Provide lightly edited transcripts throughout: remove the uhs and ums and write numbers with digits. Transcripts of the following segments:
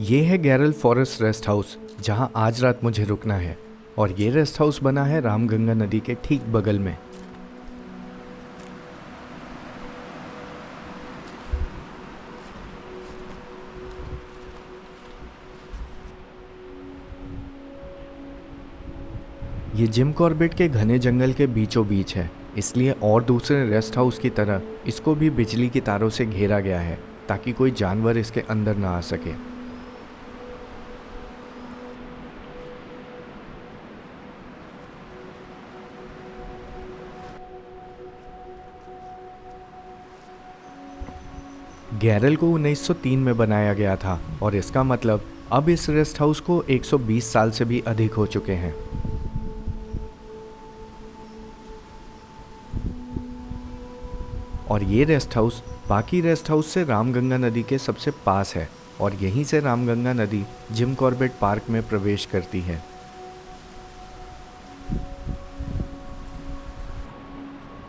ये है गैरल forest rest house जहां आज रात मुझे रुकना है। और ये रेस्ट हाउस बना है रामगंगा नदी के ठीक बगल में। ये जिम कॉर्बेट के घने जंगल के बीचों बीच है, इसलिए और दूसरे रेस्ट हाउस की तरह इसको भी बिजली की तारों से घेरा गया है ताकि कोई जानवर इसके अंदर ना आ सके। गैरल को 1903 में बनाया गया था और इसका मतलब अब इस रेस्ट हाउस को 120 साल से भी अधिक हो चुके हैं। और ये रेस्ट हाउस बाकी रेस्ट हाउस से रामगंगा नदी के सबसे पास है और यहीं से रामगंगा नदी जिम कॉर्बेट पार्क में प्रवेश करती है।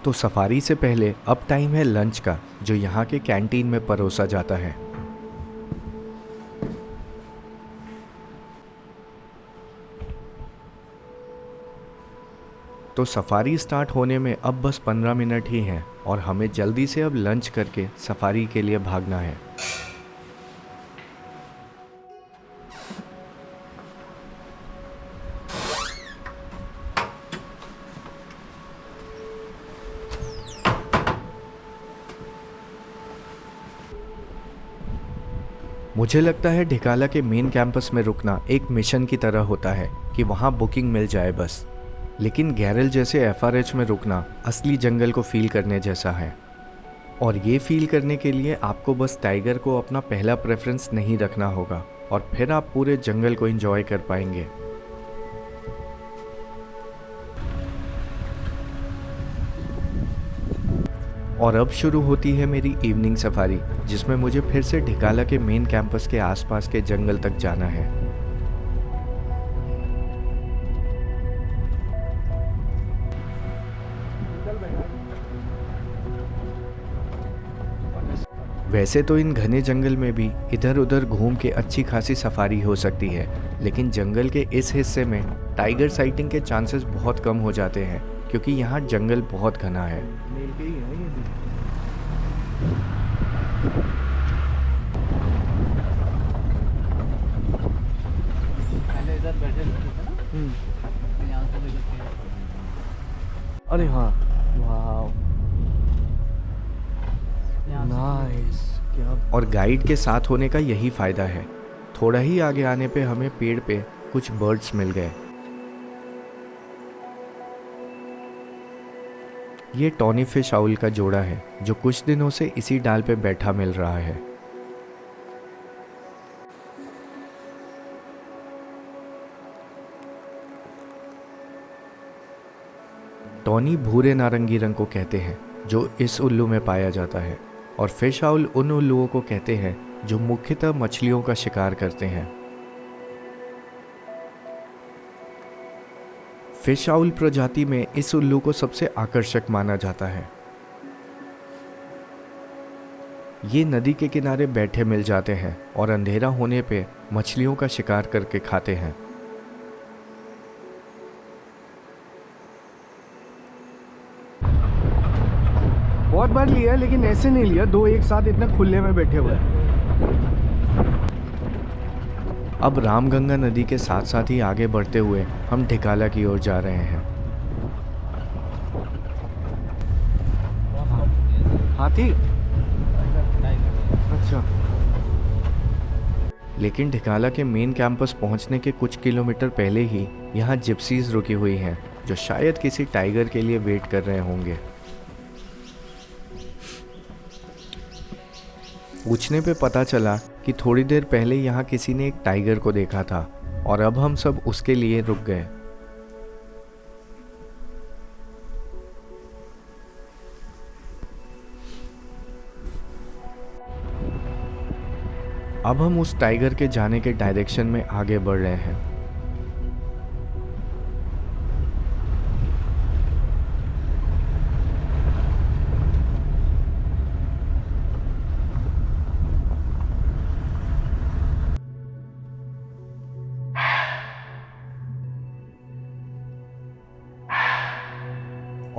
तो सफारी से पहले अब टाइम है लंच का, जो यहाँ के कैंटीन में परोसा जाता है। तो सफारी स्टार्ट होने में अब बस 15 मिनट ही हैं और हमें जल्दी से अब लंच करके सफारी के लिए भागना है। मुझे लगता है ढिकाला के मेन कैंपस में रुकना एक मिशन की तरह होता है कि वहाँ बुकिंग मिल जाए बस। लेकिन गैरल जैसे एफआरएच में रुकना असली जंगल को फील करने जैसा है। और ये फील करने के लिए आपको बस टाइगर को अपना पहला प्रेफरेंस नहीं रखना होगा और फिर आप पूरे जंगल को एंजॉय कर पाएंगे। और अब शुरू होती है मेरी इवनिंग सफारी, जिसमें मुझे फिर से ढिकाला के मेन कैंपस के आसपास के जंगल तक जाना है। वैसे तो इन घने जंगल में भी इधर उधर घूम के अच्छी खासी सफारी हो सकती है, लेकिन जंगल के इस हिस्से में टाइगर साइटिंग के चांसेस बहुत कम हो जाते हैं क्योंकि यहाँ जंगल बहुत घना है। अरे हाँ, वाह, नाइस। क्या और गाइड के साथ होने का यही फ़ायदा है। थोड़ा ही आगे आने पे हमें पेड़ पे कुछ बर्ड्स मिल गए। ये टॉनी फिश आउल का जोड़ा है जो कुछ दिनों से इसी डाल पे बैठा मिल रहा है। टॉनी भूरे नारंगी रंग को कहते हैं जो इस उल्लू में पाया जाता है, और फिश आउल उन उल्लुओं को कहते हैं जो मुख्यतः मछलियों का शिकार करते हैं। फिश आउल प्रजाति में इस उल्लू को सबसे आकर्षक माना जाता है। ये नदी के किनारे बैठे मिल जाते हैं और अंधेरा होने पे मछलियों का शिकार करके खाते हैं। बहुत बार लिया लेकिन ऐसे नहीं लिया, दो एक साथ इतना खुले में बैठे हुए। अब रामगंगा नदी के साथ साथ ही आगे बढ़ते हुए हम ढिकाला की ओर जा रहे हैं। हाथी? अच्छा। लेकिन ढिकाला के मेन कैंपस पहुंचने के कुछ किलोमीटर पहले ही यहाँ जिप्सीज रुकी हुई हैं जो शायद किसी टाइगर के लिए वेट कर रहे होंगे। पूछने पे पता चला कि थोड़ी देर पहले यहाँ किसी ने एक टाइगर को देखा था और अब हम सब उसके लिए रुक गए। अब हम उस टाइगर के जाने के डायरेक्शन में आगे बढ़ रहे हैं।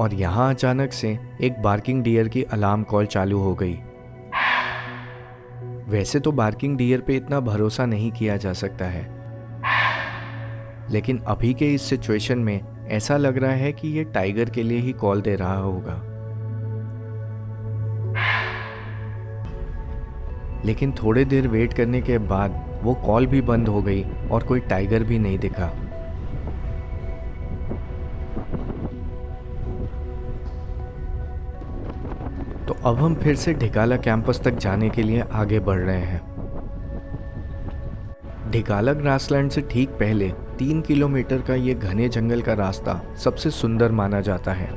और यहाँ अचानक से एक बार्किंग डियर की अलार्म कॉल चालू हो गई। वैसे तो बार्किंग डियर पे इतना भरोसा नहीं किया जा सकता है, लेकिन अभी के इस सिचुएशन में ऐसा लग रहा है कि ये टाइगर के लिए ही कॉल दे रहा होगा। लेकिन थोड़ी देर वेट करने के बाद वो कॉल भी बंद हो गई और कोई टाइगर भी नहीं दिखा। तो अब हम फिर से ढिकाला कैंपस तक जाने के लिए आगे बढ़ रहे हैं। ढिकाला ग्रासलैंड से ठीक पहले 3 किलोमीटर का ये घने जंगल का रास्ता सबसे सुंदर माना जाता है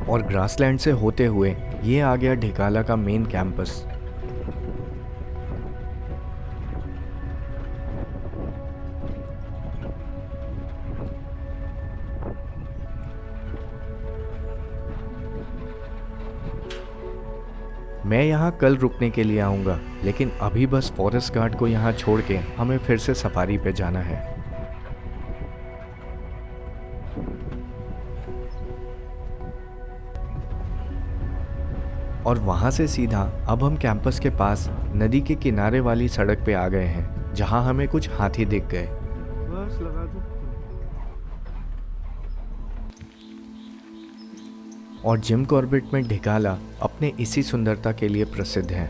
और ग्रासलैंड से होते हुए ये आ गया ढिकाला का मेन कैंपस। मैं यहाँ कल रुकने के लिए आऊँगा, लेकिन अभी बस फॉरेस्ट गार्ड को यहाँ छोड़ के हमें फिर से सफारी पे जाना है। और वहाँ से सीधा अब हम कैंपस के पास नदी के किनारे वाली सड़क पे आ गए हैं, जहाँ हमें कुछ हाथी दिख गए। बस लगा दो। और जिम कॉर्बेट में ढिकाला अपने इसी सुंदरता के लिए प्रसिद्ध है।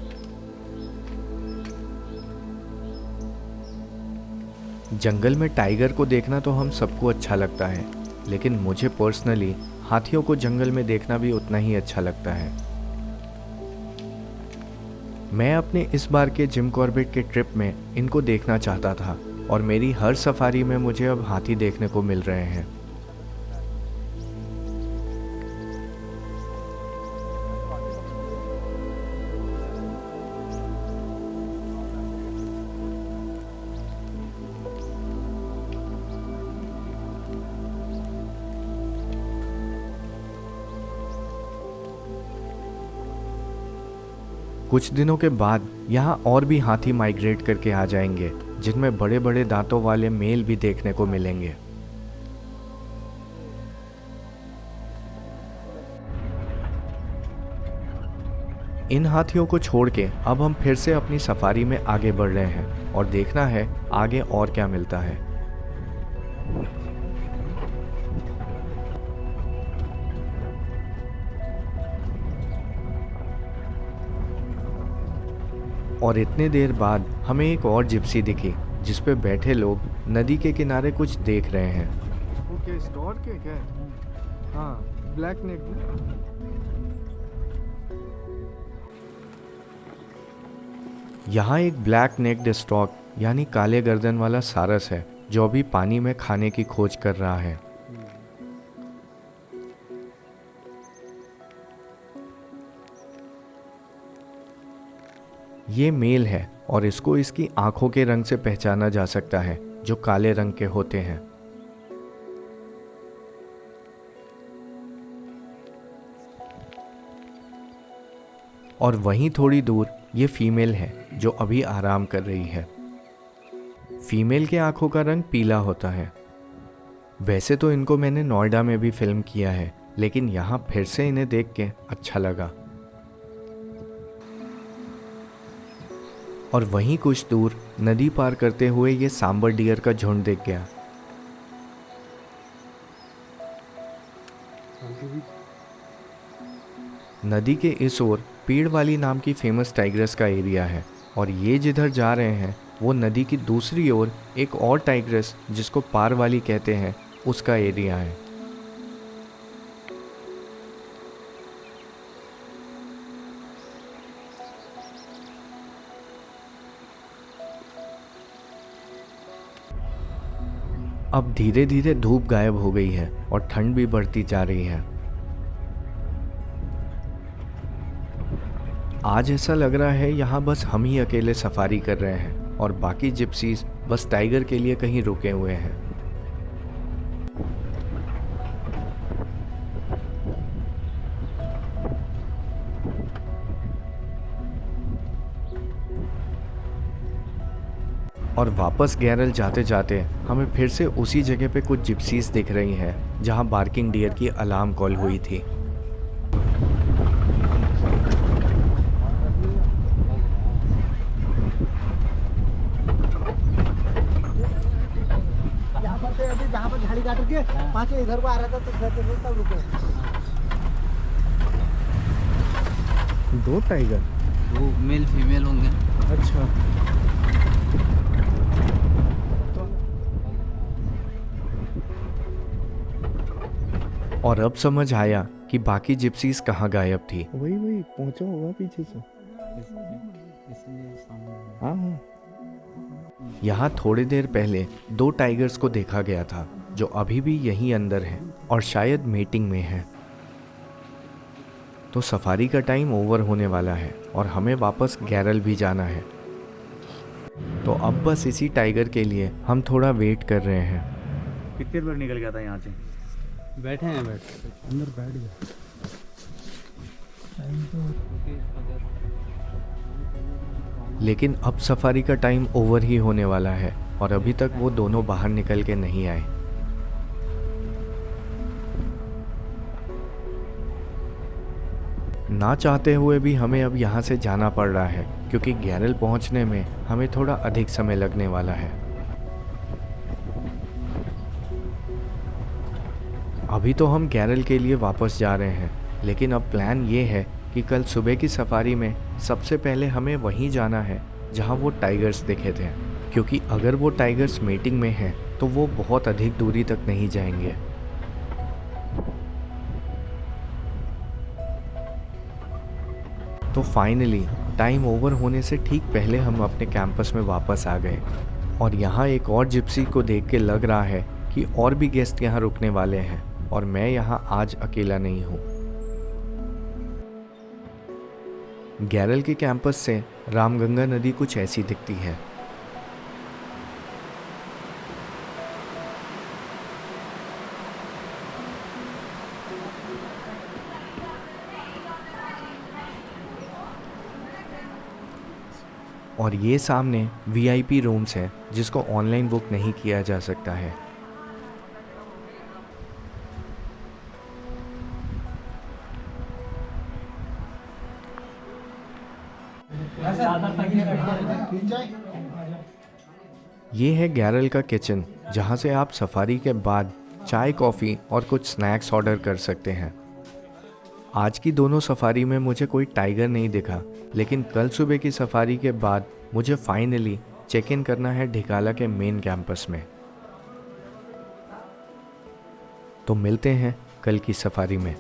जंगल में टाइगर को देखना तो हम सबको अच्छा लगता है, लेकिन मुझे पर्सनली हाथियों को जंगल में देखना भी उतना ही अच्छा लगता है। मैं अपने इस बार के जिम कॉर्बेट के ट्रिप में इनको देखना चाहता था और मेरी हर सफारी में मुझे अब हाथी देखने को मिल रहे हैं। कुछ दिनों के बाद यहाँ और भी हाथी माइग्रेट करके आ जाएंगे, जिनमें बड़े बड़े दांतों वाले मेल भी देखने को मिलेंगे। इन हाथियों को छोड़ के अब हम फिर से अपनी सफारी में आगे बढ़ रहे हैं और देखना है आगे और क्या मिलता है। और इतने देर बाद हमें एक और जिप्सी दिखी, जिस पे बैठे लोग नदी के किनारे कुछ देख रहे हैं। ओके, स्टोर के क्या? हाँ, ब्लैक नेक। यहाँ एक ब्लैक नेक्ड स्टॉक यानी काले गर्दन वाला सारस है, जो अभी पानी में खाने की खोज कर रहा है। ये मेल है और इसको इसकी आंखों के रंग से पहचाना जा सकता है, जो काले रंग के होते हैं। और वहीं थोड़ी दूर ये फीमेल है, जो अभी आराम कर रही है। फीमेल के आंखों का रंग पीला होता है। वैसे तो इनको मैंने नोएडा में भी फिल्म किया है, लेकिन यहाँ फिर से इन्हें देख के अच्छा लगा। और वहीं कुछ दूर नदी पार करते हुए ये सांबर डियर का झुंड दिख गया। नदी के इस ओर पीड़ वाली नाम की फेमस टाइग्रेस का एरिया है, और ये जिधर जा रहे हैं वो नदी की दूसरी ओर एक और टाइग्रेस, जिसको पार वाली कहते हैं, उसका एरिया है। अब धीरे धीरे धूप गायब हो गई है और ठंड भी बढ़ती जा रही है। आज ऐसा लग रहा है यहाँ बस हम ही अकेले सफारी कर रहे हैं और बाकी जिप्सीज बस टाइगर के लिए कहीं रुके हुए हैं। और वापस गैरल जाते जाते हमें फिर से उसी जगह पे कुछ जिप्सीज दिख रही हैं जहां बार्किंग डियर की अलार्म कॉल हुई थी। यहाँ पर से अभी जहाँ पर झाड़ी काट के वहाँ से इधर को आ रहा था तो इधर से तब रुके। दो टाइगर? वो मेल फीमेल होंगे। अच्छा। और अब समझ आया कि बाकी जिप्सीज कहाँ गायब थी। वही वही पहुंचा होगा पीछे से। हाँ हाँ। यहाँ थोड़ी देर पहले 2 टाइगर्स को देखा गया था जो अभी भी यहीं अंदर हैं और शायद मीटिंग में हैं। तो सफारी का टाइम ओवर होने वाला है और हमें वापस गैरल भी जाना है। तो अब बस इसी टाइगर के लिए हम थोड़ा वेट कर रहे हैं। कितनी देर में निकल गया था यहाँ से? बैठे हैं अंदर बैठ गया। लेकिन अब सफारी का टाइम ओवर ही होने वाला है और अभी तक वो दोनों बाहर निकल के नहीं आए। ना चाहते हुए भी हमें अब यहाँ से जाना पड़ रहा है क्योंकि गैरल पहुँचने में हमें थोड़ा अधिक समय लगने वाला है। अभी तो हम गैरल के लिए वापस जा रहे हैं, लेकिन अब प्लान ये है कि कल सुबह की सफारी में सबसे पहले हमें वहीं जाना है जहाँ वो टाइगर्स दिखे थे, क्योंकि अगर वो टाइगर्स मीटिंग में हैं तो वो बहुत अधिक दूरी तक नहीं जाएंगे। तो फाइनली टाइम ओवर होने से ठीक पहले हम अपने कैंपस में वापस आ गए और यहाँ एक और जिप्सी को देख के लग रहा है कि और भी गेस्ट यहाँ रुकने वाले हैं और मैं यहाँ आज अकेला नहीं हूँ। गैरल के कैंपस से रामगंगा नदी कुछ ऐसी दिखती है। और ये सामने वीआईपी रूम्स हैं जिसको ऑनलाइन बुक नहीं किया जा सकता है। ये है गैरल का किचन जहाँ से आप सफारी के बाद चाय कॉफ़ी और कुछ स्नैक्स ऑर्डर कर सकते हैं। आज की दोनों सफारी में मुझे कोई टाइगर नहीं दिखा, लेकिन कल सुबह की सफारी के बाद मुझे फाइनली चेक इन करना है ढिकाला के मेन कैंपस में। तो मिलते हैं कल की सफारी में।